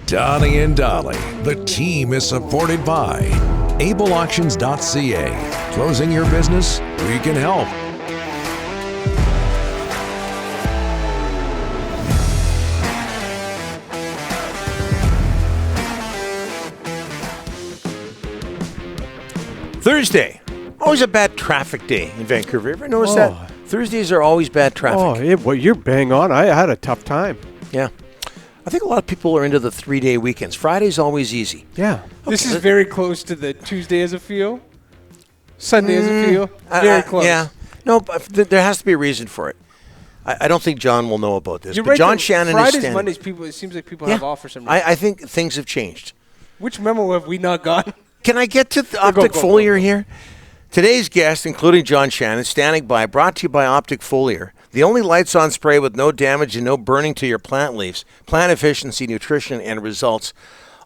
Donnie and Dolly, the team is supported by ableauctions.ca. Closing your business? We can help. Thursday, always a bad traffic day in Vancouver. Ever notice that? Thursdays are always bad traffic. Well, you're bang on. I had a tough time. Yeah. I think a lot of people are into the 3-day weekends. Friday's always easy. Yeah. Okay. This is very close to the Tuesday as a feel. Sunday as a feel. Very close. Yeah. No, but there has to be a reason for it. I don't think John will know about this. You're but right. John Shannon Fridays, is standing. Mondays, it seems like people have off for some reason. I think things have changed. Which memo have we not gotten? Can I get to the Optic Foliar here? Today's guest, including John Shannon, standing by, brought to you by Optic Foliar. The only lights-on spray with no damage and no burning to your plant leaves. Plant efficiency, nutrition, and results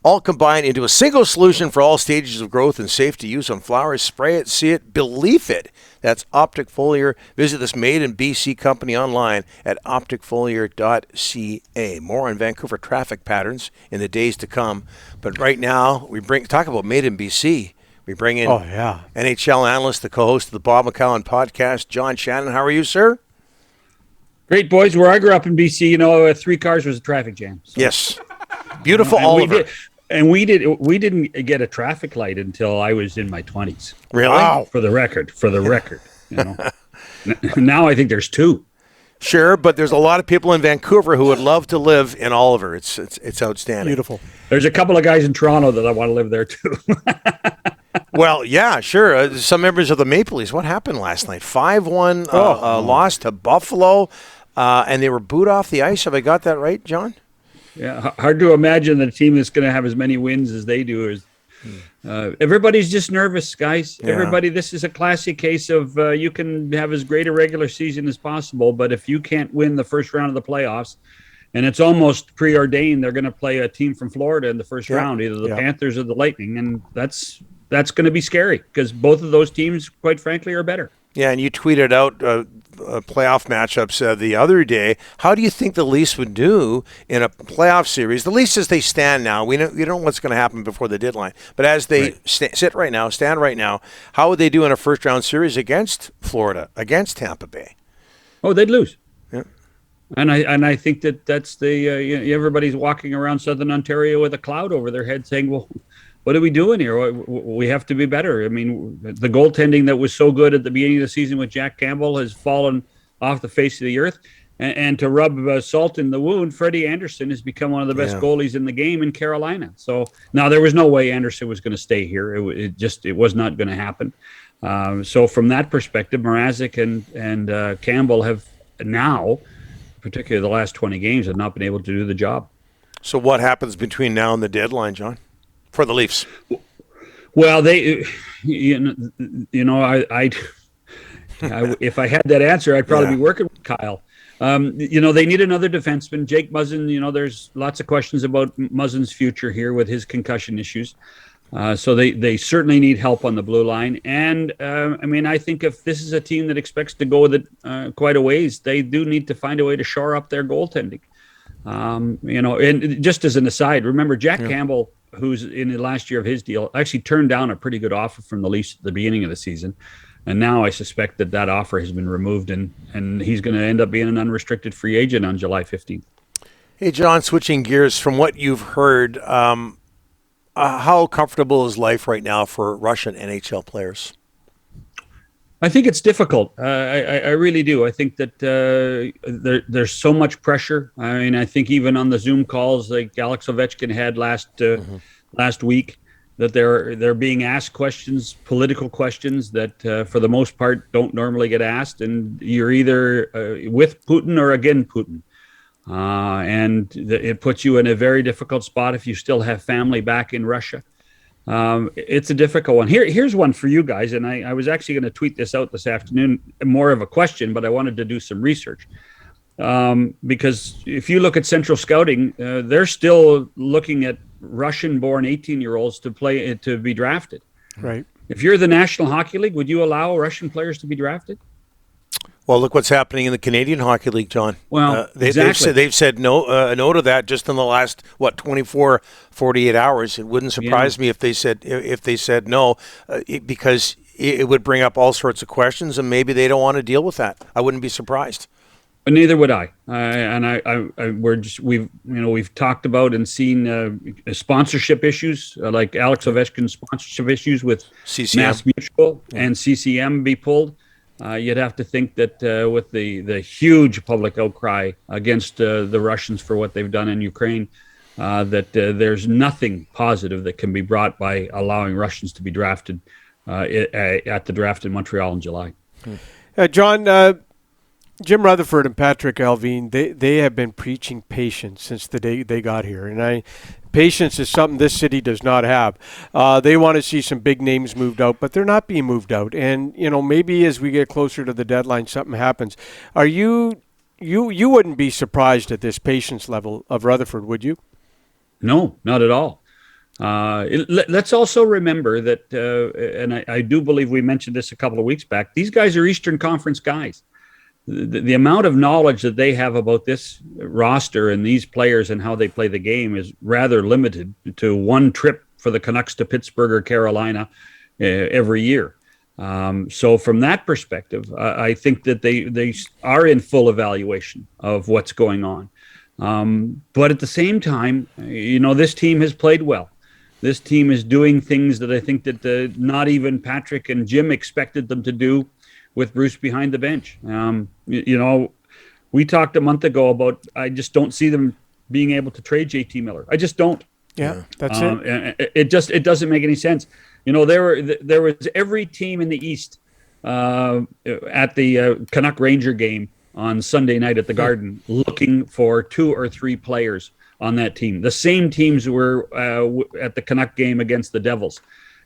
all combined into a single solution for all stages of growth and safe to use on flowers. Spray it, see it, believe it. That's Optic Foliar. Visit this made in BC company online at opticfoliar.ca. More on Vancouver traffic patterns in the days to come. But right now, talk about made in BC. We bring in NHL Analyst, the co-host of the Bob McCown podcast, John Shannon. How are you, sir? Great, boys. Where I grew up in BC, 3 cars was a traffic jam. So. Yes. Beautiful Oliver. We didn't get a traffic light until I was in my 20s. Really? Wow. For the record. Now I think there's 2. Sure, but there's a lot of people in Vancouver who would love to live in Oliver. It's outstanding. Beautiful. There's a couple of guys in Toronto that I want to live there too. Well, yeah, sure. Some members of the Maple Leafs. What happened last night? 5-1 loss to Buffalo, and they were booed off the ice. Have I got that right, John? Yeah, hard to imagine that a team that's going to have as many wins as they do is. Everybody's just nervous, guys. Yeah. Everybody, this is a classic case of you can have as great a regular season as possible, but if you can't win the first round of the playoffs, and it's almost preordained, they're going to play a team from Florida in the first round, either the Panthers or the Lightning, and that's going to be scary because both of those teams, quite frankly, are better. Yeah, and you tweeted out playoff matchups the other day. How do you think the Leafs would do in a playoff series? The Leafs, as they stand now, we don't know what's going to happen before the deadline, but as they stand right now, how would they do in a first-round series against Florida, against Tampa Bay? Oh, they'd lose. Yeah. And I think that's the everybody's walking around Southern Ontario with a cloud over their head saying, well, what are we doing here? We have to be better. I mean, the goaltending that was so good at the beginning of the season with Jack Campbell has fallen off the face of the earth. And to rub salt in the wound, Freddie Anderson has become one of the best goalies in the game in Carolina. So now there was no way Anderson was going to stay here. It was not going to happen. So from that perspective, Mrazek and Campbell have now, particularly the last 20 games, have not been able to do the job. So what happens between now and the deadline, John, for the Leafs? Well, they, I if I had that answer, I'd probably be working with Kyle. They need another defenseman. Jake Muzzin, there's lots of questions about Muzzin's future here with his concussion issues. So they certainly need help on the blue line. And, I think if this is a team that expects to go with it quite a ways, they do need to find a way to shore up their goaltending. And just as an aside, remember Jack Campbell, who's in the last year of his deal, actually turned down a pretty good offer from the Leafs at the beginning of the season. And now I suspect that offer has been removed and he's going to end up being an unrestricted free agent on July 15th. Hey, John, switching gears from what you've heard, how comfortable is life right now for Russian NHL players? I think it's difficult. I really do. I think that there's so much pressure. I think even on the Zoom calls like Alex Ovechkin had last week, that they're being asked questions, political questions that for the most part don't normally get asked, and you're either with Putin or against Putin. And it puts you in a very difficult spot if you still have family back in Russia. It's a difficult one. Here's one for you guys, and I was actually going to tweet this out this afternoon, more of a question, but I wanted to do some research. Because if you look at Central Scouting, they're still looking at Russian-born 18-year-olds to be drafted. Right. If you're the National Hockey League, would you allow Russian players to be drafted? Well, look what's happening in the Canadian Hockey League, John. Well, exactly. They've said no to that just in the last 24, 48 hours. It wouldn't surprise me if they said no, because it would bring up all sorts of questions, and maybe they don't want to deal with that. I wouldn't be surprised. But neither would I. We've talked about and seen sponsorship issues like Alex Ovechkin's sponsorship issues with CCM. Mass Mutual and CCM be pulled. You'd have to think that with the huge public outcry against the Russians for what they've done in Ukraine, that there's nothing positive that can be brought by allowing Russians to be drafted at the draft in Montreal in July. John, Jim Rutherford and Patrick Alvin, they have been preaching patience since the day they got here. And patience is something this city does not have. They want to see some big names moved out, but they're not being moved out. And, maybe as we get closer to the deadline, something happens. Are you wouldn't be surprised at this patience level of Rutherford, would you? No, not at all. Let's also remember that, and I do believe we mentioned this a couple of weeks back, these guys are Eastern Conference guys. The amount of knowledge that they have about this roster and these players and how they play the game is rather limited to one trip for the Canucks to Pittsburgh or Carolina every year. So from that perspective, I think that they are in full evaluation of what's going on. But at the same time, this team has played well. This team is doing things that I think that not even Patrick and Jim expected them to do with Bruce behind the bench. We talked a month ago about I just don't see them being able to trade JT Miller. I just don't. Yeah, that's it. It doesn't make any sense. There was every team in the East at the Canuck Ranger game on Sunday night at the Garden looking for 2 or 3 players on that team. The same teams were at the Canuck game against the Devils,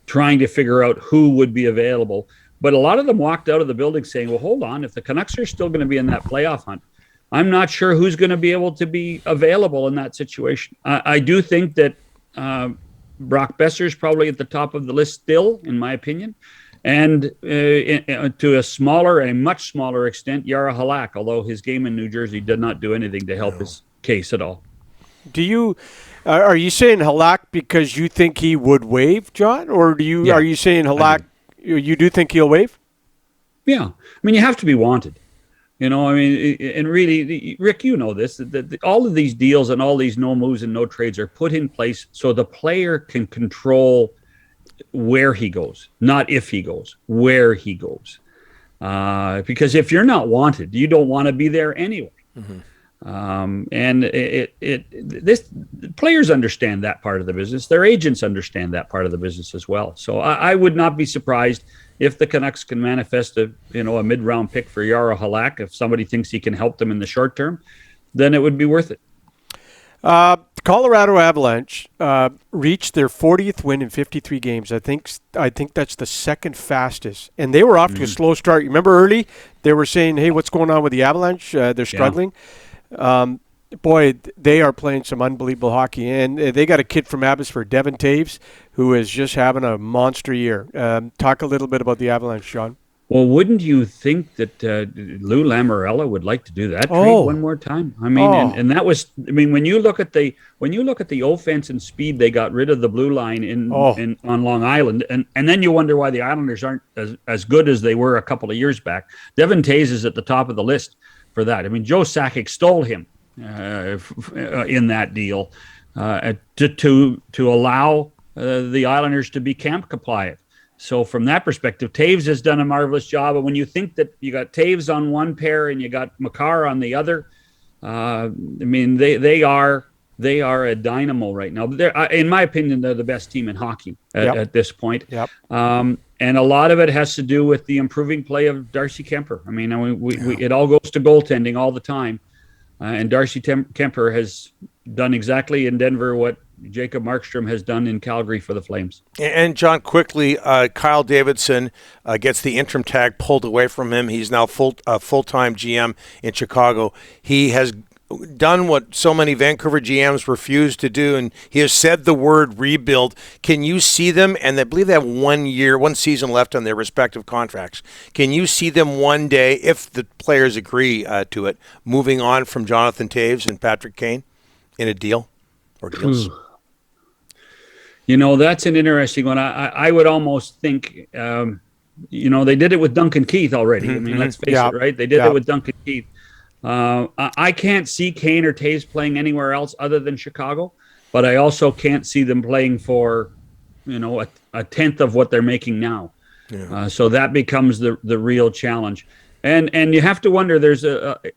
trying to figure out who would be available. But a lot of them walked out of the building saying, well, hold on, if the Canucks are still going to be in that playoff hunt, I'm not sure who's going to be able to be available in that situation. I do think that Brock Besser is probably at the top of the list still, in my opinion. And to a much smaller extent, Yara Halak, although his game in New Jersey did not do anything to help his case at all. Are you saying Halak because you think he would waive, John? Or are you saying Halak, you do think he'll waive? Yeah. I mean, you have to be wanted. And really, Rick, this, that all of these deals and all these no moves and no trades are put in place so the player can control where he goes, not if he goes, where he goes. Because if you're not wanted, you don't want to be there anyway. Mm-hmm. And this players understand that part of the business. Their agents understand that part of the business as well. So I would not be surprised if the Canucks can manifest a mid-round pick for Yara Halak. If somebody thinks he can help them in the short term, then it would be worth it. Colorado Avalanche reached their 40th win in 53 games. I think that's the second fastest. And they were off to a slow start. You remember early they were saying, hey, what's going on with the Avalanche? They're struggling. Boy, they are playing some unbelievable hockey. And they got a kid from Abbotsford, Devin Taves, who is just having a monster year. Talk a little bit about the Avalanche, John. Well, wouldn't you think that Lou Lamoriello would like to do that trade one more time? I mean, and that was, when you look at the offense and speed, they got rid of the blue line on Long Island, and then you wonder why the Islanders aren't as good as they were a couple of years back. Devin Taves is at the top of the list for that. I mean, Joe Sakic stole him in that deal to allow the Islanders to be camp compliant. So from that perspective, Taves has done a marvelous job. And when you think that you got Taves on one pair and you got Makar on the other, they are a dynamo right now. In my opinion, they're the best team in hockey at this point. Yep. And a lot of it has to do with the improving play of Darcy Kemper. It all goes to goaltending all the time. And Darcy Kemper has done exactly in Denver what Jacob Markstrom has done in Calgary for the Flames. And John, quickly, Kyle Davidson gets the interim tag pulled away from him. He's now full-time GM in Chicago. He has done what so many Vancouver GMs refuse to do, and he has said the word rebuild. Can you see them, and I believe they have 1 season left on their respective contracts. Can you see them one day, if the players agree to it, moving on from Jonathan Toews and Patrick Kane in a deal or deals? That's an interesting one. I would almost think, they did it with Duncan Keith already. I mean, let's face it, right? They did it with Duncan Keith. I can't see Kane or Toews playing anywhere else other than Chicago, but I also can't see them playing for, a tenth of what they're making now. Yeah. So that becomes the real challenge. And you have to wonder, there's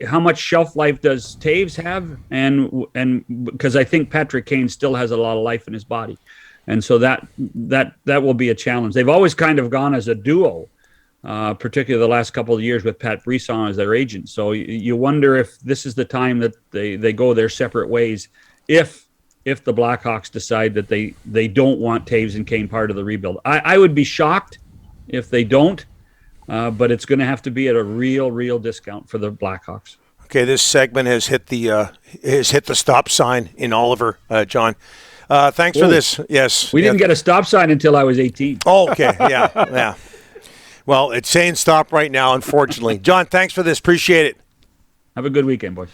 how much shelf life does Toews have? And because I think Patrick Kane still has a lot of life in his body. And so that will be a challenge. They've always kind of gone as a duo, particularly the last couple of years with Pat Brisson as their agent. So you wonder if this is the time that they go their separate ways, if the Blackhawks decide that they don't want Toews and Kane part of the rebuild. I would be shocked if they don't, but it's going to have to be at a real discount for the Blackhawks. Okay, this segment has hit the stop sign in Oliver, John. Thanks for this. Yes. We didn't get a stop sign until I was 18. Oh, okay. Yeah. Well, it's saying stop right now, unfortunately. John, thanks for this. Appreciate it. Have a good weekend, boys.